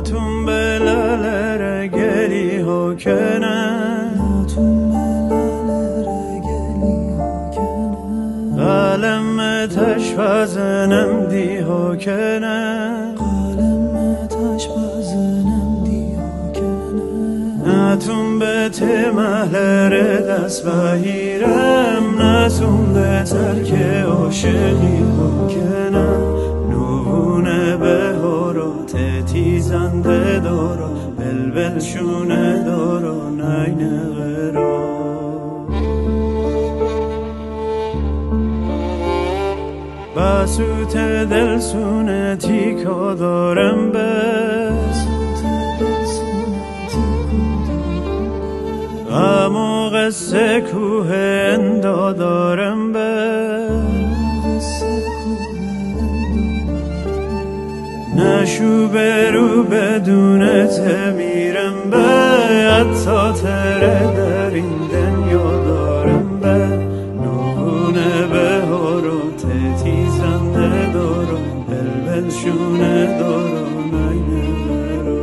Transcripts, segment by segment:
Natun belalere geliyor kene, Kaleme taş vazenem diyor kene, Natun bete mahlere dest bahirem, Natun beter که عاشقی کنم. نوونه بهارات تیزنده دارا، بلبل شونه دارا نینه غرا. بسوت دل سونه تیکا دارم بس، اما قصه کوه اندا دارم بس. نشو برو بدون تمیرم به، حتی تره در این دنیا دارم به. نونه بهارات تیزنده دارم، بلبل شونه دارم نینه غرا.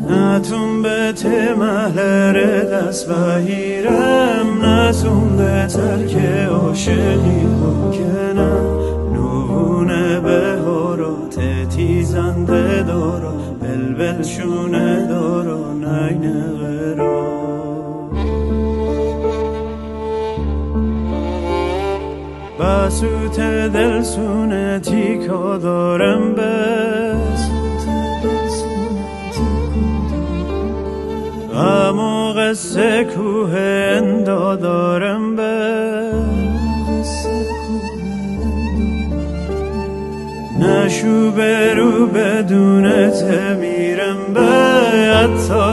Natun bete mahlere dest bahirem, Natun beter که عاشقی کنم. نوونه بهارات تیزنده دارا، بلبل شونه دارا نینه غرا. بسوت دل سونه تیکا دارم بس، اما قصه کوه اندا دارم بس. نشو برو بدون تمیرم به، حتی